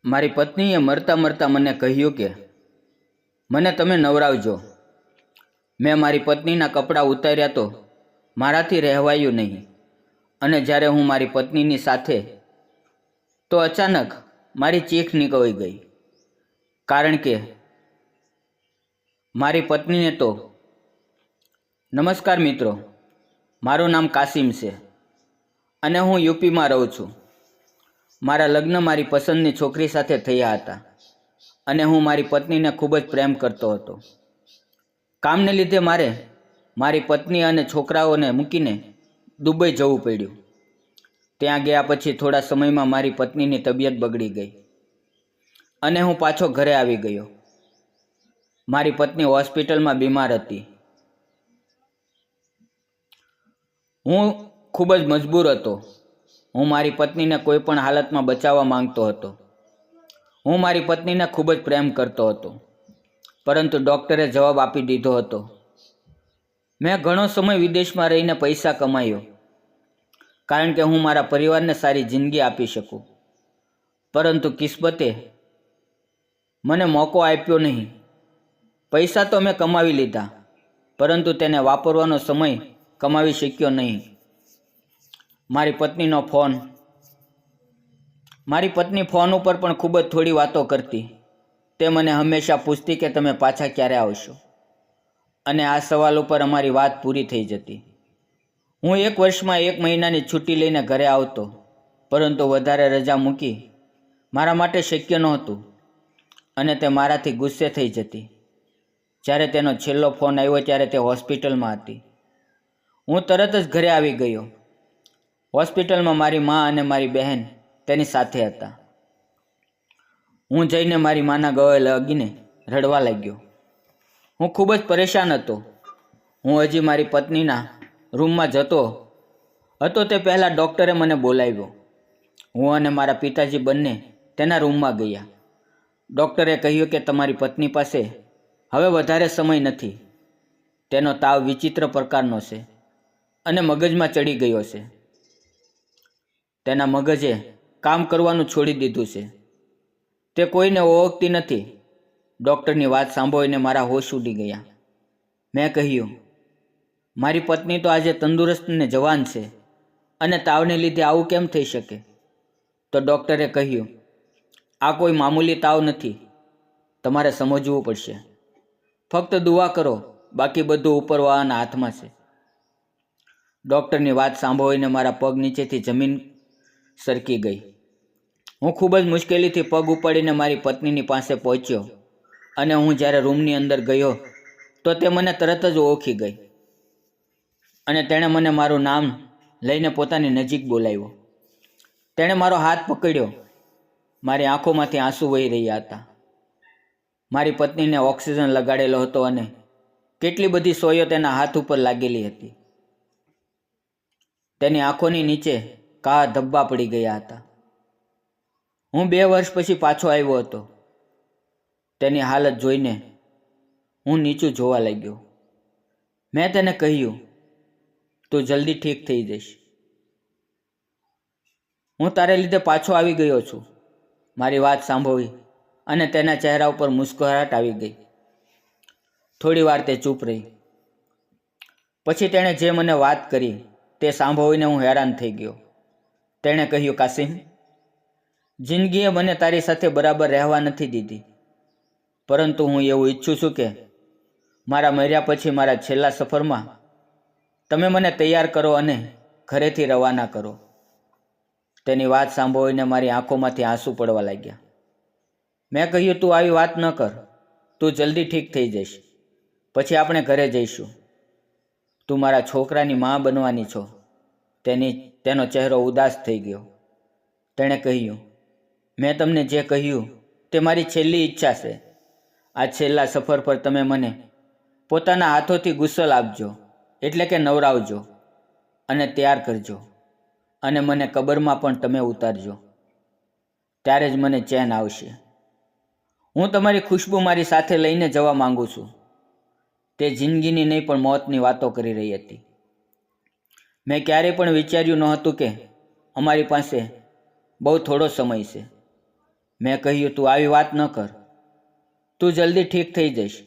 મારી પત્નીએ મરતા મરતા મને કહ્યું કે મને તમે નવરાવજો. મેં મારી પત્નીના કપડાં ઉતાર્યા તો મારાથી રહેવાયું નહીં. અને જ્યારે હું મારી પત્નીની સાથે તો અચાનક મારી ચીખ નીકળી ગઈ. કારણ કે મારી પત્નીને તો નમસ્કાર મિત્રો, મારું નામ કાસિમ છે અને હું યુપીમાં રહું છું. મારા લગ્ન મારી પસંદની છોકરી સાથે થયા હતા અને હું મારી પત્નીને ખૂબ જ પ્રેમ કરતો હતો. કામને લીધે મારે મારી પત્ની અને છોકરાઓને મૂકીને દુબઈ જવું પડ્યું. ત્યાં ગયા પછી થોડા સમયમાં મારી પત્નીની તબિયત બગડી ગઈ અને હું પાછો ઘરે આવી ગયો. મારી પત્ની હોસ્પિટલમાં બીમાર હતી. હું ખૂબ જ મજબૂર હતો. હું મારી પત્નીને કોઈ પણ હાલતમાં બચાવવા માંગતો હતો. હું મારી પત્નીને ખૂબ જ પ્રેમ કરતો હતો, પરંતુ ડૉક્ટરે જવાબ આપી દીધો હતો. મેં ઘણો સમય વિદેશમાં રહીને પૈસા કમાયો, કારણ કે હું મારા પરિવારને સારી જિંદગી આપી શકું. પરંતુ કિસ્મતે મને મોકો આપ્યો નહીં. પૈસા તો મેં કમાવી લીધા, પરંતુ તેને વાપરવાનો સમય કમાવી શક્યો નહીં. મારી પત્ની ફોન ઉપર પણ ખૂબ જ થોડી વાતો કરતી. તે મને હંમેશા પૂછતી કે તમે પાછા ક્યારે આવશો, અને આ સવાલ ઉપર અમારી વાત પૂરી થઈ જતી. હું 1 વર્ષમાં 1 મહિનાની છુટ્ટી લઈને ઘરે આવતો, પરંતુ વધારે રજા મૂકી મારા માટે શક્ય નહોતું અને તે મારાથી ગુસ્સે થઈ જતી. જ્યારે તેનો છેલ્લો ફોન આવ્યો ત્યારે તે હોસ્પિટલમાં હતી. હું તરત જ ઘરે આવી ગયો. હોસ્પિટલમાં મારી મા અને મારી બહેન તેની સાથે હતા. હું જઈને મારી માના ગળે લાગીને રડવા લાગ્યો. હું ખૂબ જ પરેશાન હતો. હું હજી મારી પત્નીના રૂમમાં જતો હતો તે પહેલાં ડૉક્ટરે મને બોલાવ્યો. હું અને મારા પિતાજી બંને તેના રૂમમાં ગયા. ડૉક્ટરે કહ્યું કે તમારી પત્ની પાસે હવે વધારે સમય નથી. તેનો તાવ વિચિત્ર પ્રકારનો છે અને મગજમાં ચડી ગયો છે. તેના મગજે કામ કરવાનું છોડી દીધું છે. તે કોઈને ઓળખતી નથી. ડૉક્ટરની વાત સાંભળીને મારા હોશ ઉડી ગયા. મેં કહ્યું, મારી પત્ની તો આજે તંદુરસ્ત ને જવાન છે અને તાવને લીધે આવું કેમ થઈ શકે? તો ડૉક્ટરે કહ્યું, આ કોઈ મામૂલી તાવ નથી. તમારે સમજવું પડશે. ફક્ત દુઆ કરો, બાકી બધું ઉપરવાળાના હાથમાં છે. ડૉક્ટરની વાત સાંભળીને મારા પગ નીચેથી જમીન સરકી ગઈ. હું ખૂબ જ મુશ્કેલીથી પગ ઉપાડીને મારી પત્નીની પાસે પહોંચ્યો અને હું જ્યારે રૂમની અંદર ગયો તો તે મને તરત જ ઓળખી ગઈ અને તેણે મને મારું નામ લઈને પોતાની નજીક બોલાવ્યો. તેણે મારો હાથ પકડ્યો. મારી આંખોમાંથી આંસુ વહી રહ્યા હતા. મારી પત્નીને ઓક્સિજન લગાડેલો હતો અને કેટલી બધી સોયો તેના હાથ ઉપર લાગેલી હતી. તેની આંખોની નીચે કાળા ધબ્બા પડી ગયા હતા. હું 2 વર્ષ પછી પાછો આવ્યો હતો. તેની હાલત જોઈને હું નીચું જોવા લાગ્યો. મેં તેને કહ્યું, તું જલ્દી ઠીક થઈ જઈશ. હું તારે લીધે પાછો આવી ગયો છું. મારી વાત સાંભળી અને તેના ચહેરા ઉપર મુસ્કરાહટ આવી ગઈ. થોડી વાર તે ચૂપ રહી. પછી તેણે જે મને વાત કરી તે સાંભળીને હું હેરાન થઈ ગયો. તેણે કહ્યું, કાસિમ, જિંદગીએ મને તારી સાથે બરાબર રહેવા નથી દીધી, પરંતુ હું એવું ઈચ્છું છું કે મારા મર્યા પછી મારા છેલ્લા સફરમાં તમે મને તૈયાર કરો અને ઘરેથી રવાના કરો. તેની વાત સાંભળીને મારી આંખોમાંથી આંસુ પડવા લાગ્યા. મેં કહ્યું, તું આવી વાત ન કર. તું જલ્દી ઠીક થઈ જઈશ. પછી આપણે ઘરે જઈશું. તું મારા છોકરાની મા બનવાની છો. તેનો ચહેરો ઉદાસ થઈ ગયો. તેણે કહ્યું, મેં તમને જે કહ્યું તે મારી છેલ્લી ઈચ્છા છે. આ છેલ્લા સફર પર તમે મને પોતાના હાથોથી ગુસ્સલ આપજો, એટલે કે નવરાવજો અને તૈયાર કરજો, અને મને કબરમાં પણ તમે ઉતારજો. ત્યારે જ મને ચેન આવશે. હું તમારી ખુશ્બુ મારી સાથે લઈને જવા માંગુ છું. તે જિંદગીની નહીં પણ મોતની વાતો કરી રહી હતી. મેં ક્યારેય પણ વિચાર્યું નહોતું કે અમારી પાસે બહુ થોડો સમય છે. મેં કહ્યું, તું આવી વાત ન કર, તું જલ્દી ઠીક થઈ જઈશ.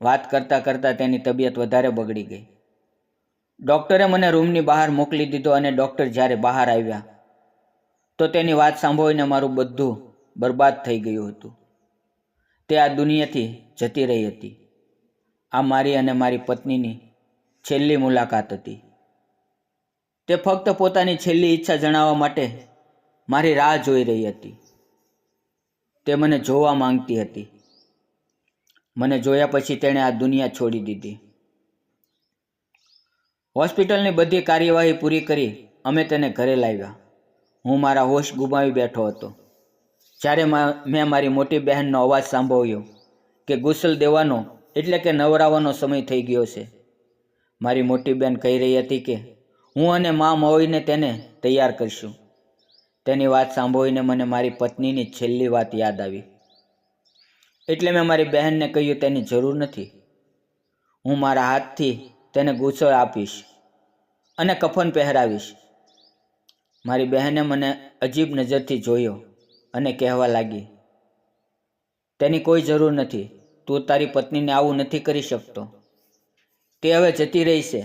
વાત કરતાં કરતાં તેની તબિયત વધારે બગડી ગઈ. ડૉક્ટરે મને રૂમની બહાર મોકલી દીધો અને ડૉક્ટર જ્યારે બહાર આવ્યા તો તેની વાત સાંભળીને મારું બધું બરબાદ થઈ ગયું હતું. તે આ દુનિયાથી જતી રહી હતી. આ મારી અને મારી પત્નીની છેલ્લી મુલાકાત હતી. તે ફક્ત પોતાની છેલ્લી ઈચ્છા જણાવવા માટે મારી રાહ જોઈ રહી હતી. તે મને જોવા માંગતી હતી. મને જોયા પછી તેણે આ દુનિયા છોડી દીધી. હોસ્પિટલની બધી કાર્યવાહી પૂરી કરી અમે તેને ઘરે લાવ્યા. હું મારા હોશ ગુમાવી બેઠો હતો. જ્યારે મેં મારી મોટી બહેનનો અવાજ સાંભળ્યો કે ગુસલ દેવાનો એટલે કે નવરાવાનો સમય થઈ ગયો છે. મારી મોટી બહેન કહી રહી હતી કે હું અને મા મળીને તેને તૈયાર કરશું. તેની વાત સાંભળીને મને મારી પત્નીની છેલ્લી વાત યાદ આવી. એટલે મેં મારી બહેનને કહ્યું, તેની જરૂર નથી. હું મારા હાથથી તેને ગુસલ આપીશ અને કફન પહેરાવીશ. મારી બહેને મને અજીબ નજરથી જોયો અને કહેવા લાગી, તેની કોઈ જરૂર નથી. તું તારી પત્નીને આવું નથી કરી શકતો. તે હવે જતી રહી છે.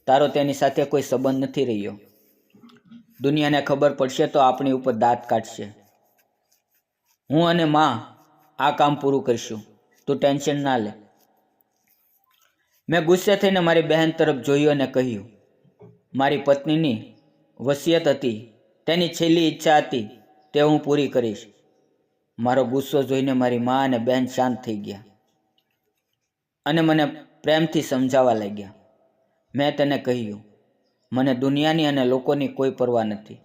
તારો તેની સાથે કોઈ સંબંધ નથી રહ્યો. દુનિયાને ખબર પડશે તો આપણી ઉપર દાંત કાઢશે. હું અને માં આ કામ પૂરું કરીશું. તું ટેન્શન ના લે. મેં ગુસ્સે થઈને મારી બહેન તરફ જોયું અને કહ્યું, મારી પત્નીની વસિયત હતી, તેની છેલ્લી ઈચ્છા હતી, તે હું પૂરી કરીશ. મારો ગુસ્સો જોઈને મારી મા અને બહેન શાંત થઈ ગયા અને મને પ્રેમથી સમજાવવા લાગ્યા. મેં તેને કહ્યું, મને દુનિયાની અને લોકોની કોઈ પરવા નથી.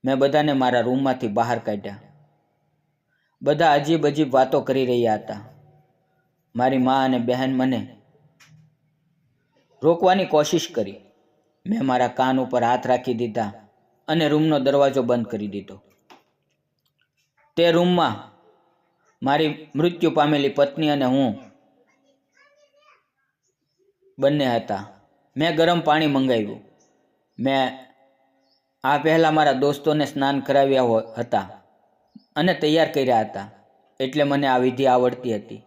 મેં બધાને મારા રૂમમાંથી બહાર કાઢ્યા. બધા અજીબ અજીબ વાતો કરી રહ્યા હતા. મારી મા અને બહેન મને રોકવાની કોશિશ કરી. મેં મારા કાન ઉપર હાથ રાખી દીધા અને રૂમનો દરવાજો બંધ કરી દીધો. તે રૂમમાં મારી મૃત્યુ પામેલી પત્ની અને હું બંને હતા. મેં ગરમ પાણી મંગાવ્યું. મેં આ પહેલાં મારા દોસ્તોને સ્નાન કરાવ્યા હતા અને તૈયાર કર્યા હતા, એટલે મને આ વિધિ આવડતી હતી.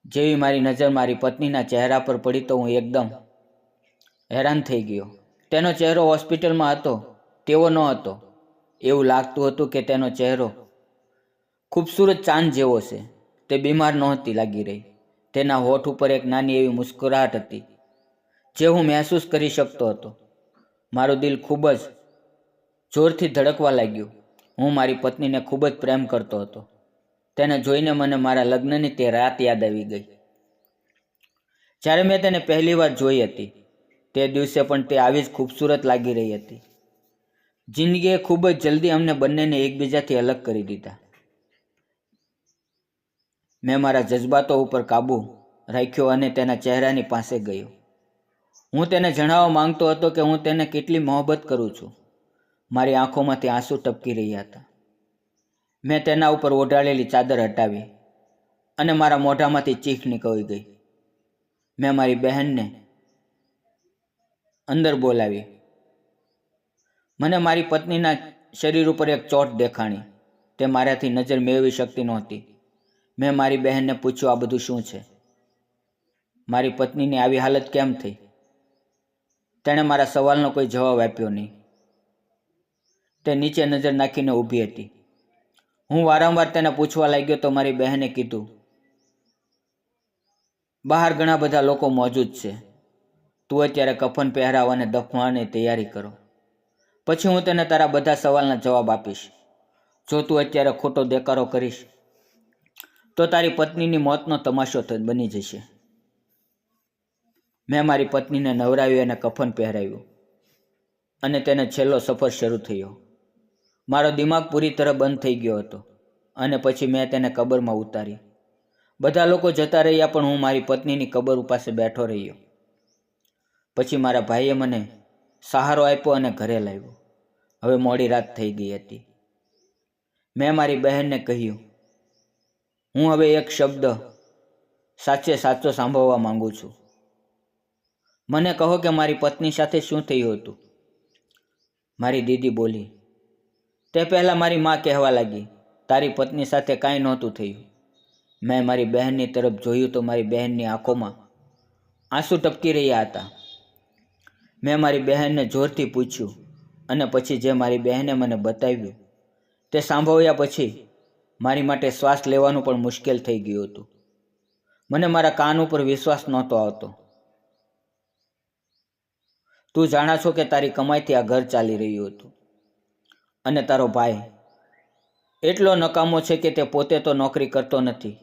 જેવી મારી નજર મારી પત્નીના ચહેરા પર પડી તો હું એકદમ હેરાન થઈ ગયો. તેનો ચહેરો હોસ્પિટલમાં હતો તેવો ન હતો. એવું લાગતું હતું કે તેનો ચહેરો ખૂબસૂરત ચાંદ જેવો છે. તે બીમાર નહોતી લાગી રહી. તેના હોઠ ઉપર એક નાની એવી મુસ્કરાહટ હતી જે હું મહેસૂસ કરી શકતો હતો. મારું દિલ ખૂબ જ જોરથી ધડકવા લાગ્યું. હું મારી પત્નીને ખૂબ જ પ્રેમ કરતો હતો. તેને જોઈને મને મારા લગ્નની તે રાત યાદ આવી ગઈ. જ્યારે મેં તેને પહેલી વાર જોઈ હતી તે દિવસે પણ તે આવી જ ખૂબસૂરત લાગી રહી હતી. જિંદગીએ ખૂબ જ જલ્દી અમને બંનેને એકબીજાથી અલગ કરી દીધા. મેં મારા જજ્બાતો ઉપર કાબૂ રાખ્યો અને તેના ચહેરાની પાસે ગયો. હું તેને જણાવવા માંગતો હતો કે હું તેને કેટલી મોહબ્બત કરું છું. મારી આંખોમાંથી આંસુ ટપકી રહ્યા હતા. મેં તેના ઉપર ઓઢાળેલી ચાદર હટાવી અને મારા મોઢામાંથી ચીખ નીકળી ગઈ. મેં મારી બહેનને અંદર બોલાવી. મને મારી પત્નીના શરીર ઉપર એક ચોટ દેખાણી. તે મારાથી નજર મેળવી શકતી નહોતી. મેં મારી બહેનને પૂછ્યું, આ બધું શું છે? મારી પત્નીની આવી હાલત કેમ થઈ? તેણે મારા સવાલનો કોઈ જવાબ આપ્યો નહીં. તે નીચે નજર નાખીને ઊભી હતી. હું વારંવાર તેને પૂછવા લાગ્યો તો મારી બહેને કીધું, બહાર ઘણા બધા લોકો મોજૂદ છે. તું અત્યારે કફન પહેરાવ અને દફનાવવાની તૈયારી કરો. પછી હું તેને તારા બધા સવાલના જવાબ આપીશ. જો તું અત્યારે ખોટો દેકારો કરીશ તો તારી પત્નીની મોતનો તમાશો બની જશે. મેં મારી પત્નીને નવરાવી અને કફન પહેરાવ્યું અને તેને છેલ્લો સફર શરૂ થયો. મારો દિમાગ પૂરી તરહ બંધ થઈ ગયો હતો અને પછી મેં તેને કબરમાં ઉતારી. બધા લોકો જતા રહ્યા પણ હું મારી પત્નીની કબર પાસે બેઠો રહ્યો. પછી મારા ભાઈએ મને સહારો આપ્યો અને ઘરે લાવ્યો. હવે મોડી રાત થઈ ગઈ હતી. મેં મારી બહેનને કહ્યું, હું હવે એક શબ્દ સાચે સાચો સાંભળવા માંગુ છું. મને કહો કે મારી પત્ની સાથે શું થયું હતું? મારી દીદી બોલી. તે પહેલાં મારી મા કહેવા લાગી, તારી પત્ની સાથે કાંઈ નહોતું થયું. મેં મારી બહેનની તરફ જોયું તો મારી બહેનની આંખોમાં આંસુ ટપકી રહ્યા હતા. મેં મારી બહેનને જોરથી પૂછ્યું અને પછી જે મારી બહેને મને બતાવ્યું તે સાંભળ્યા પછી મારી માટે શ્વાસ લેવાનું પણ મુશ્કેલ થઈ ગયું હતું. મને મારા કાન ઉપર વિશ્વાસ નહોતો આવતો. તું જાણા છો કે તારી કમાઈથી આ ઘર ચાલી રહ્યું હતું અને તારો ભાઈ એટલો નકામો છે કે તે પોતે તો નોકરી કરતો નથી.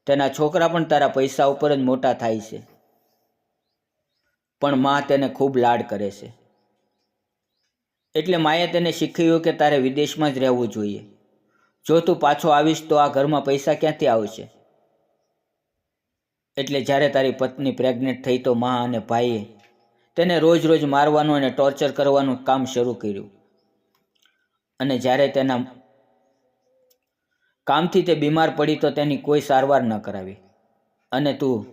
તેના છોકરા પણ તારા પૈસા ઉપર જ મોટા થાય છે, પણ માં તેને ખૂબ લાડ કરે છે. એટલે માએ તેને શીખવ્યું કે તારે વિદેશમાં જ રહેવું જોઈએ. જો તું પાછો આવીશ તો આ ઘરમાં પૈસા ક્યાંથી આવશે? એટલે જ્યારે તારી પત્ની પ્રેગ્નેન્ટ થઈ તો માં અને ભાઈએ તેને રોજ રોજ મારવાનું અને ટોર્ચર કરવાનું કામ શરૂ કર્યું. અને જ્યારે તેના કામથી તે બીમાર પડી તો તેની કોઈ સારવાર ન કરાવી. અને તું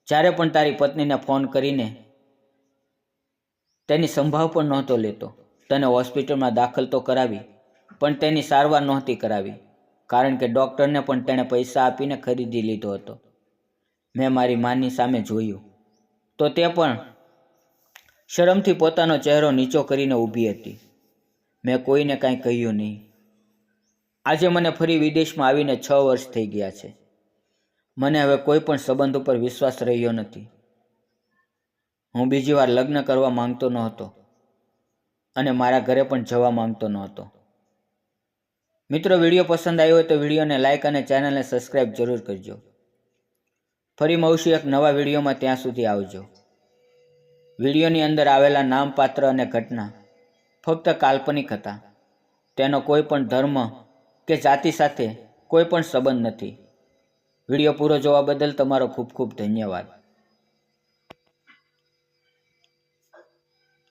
જ્યારે પણ તારી પત્નીને ફોન કરીને તેની સંભાળ પણ નહોતો લેતો. તને હોસ્પિટલમાં દાખલ તો કરાવી, પણ તેની સારવાર નહોતી કરાવી, કારણ કે ડૉક્ટરને પણ તેણે પૈસા આપીને ખરીદી લીધો હતો. મેં મારી માની સામે જોયું તો તે પણ શરમથી પોતાનો ચહેરો નીચો કરીને ઊભી હતી. મેં કોઈને કાંઈ કહ્યું નહીં. આજે મને ફરી વિદેશમાં આવીને 6 વર્ષ થઈ ગયા છે. મને હવે કોઈ પણ સંબંધ ઉપર વિશ્વાસ રહ્યો નથી. હું બીજી વાર લગ્ન કરવા માંગતો નહોતો અને મારા ઘરે પણ જવા માંગતો નહોતો. મિત્રો, વિડીયો પસંદ આવ્યો હોય તો વિડીયોને લાઇક અને ચેનલને સબસ્ક્રાઈબ જરૂર કરજો. ફરી મળશું એક નવા વિડીયોમાં. ત્યાં સુધી આવજો. વિડીયોની અંદર આવેલા નામ, પાત્ર અને ઘટના ફક્ત કાલ્પનિક હતા. તેનો કોઈ પણ ધર્મ કે જાતિ સાથે કોઈ પણ સંબંધ નથી. વિડીયો પૂરો જોવા બદલ તમારો ખૂબ ખૂબ ધન્યવાદ.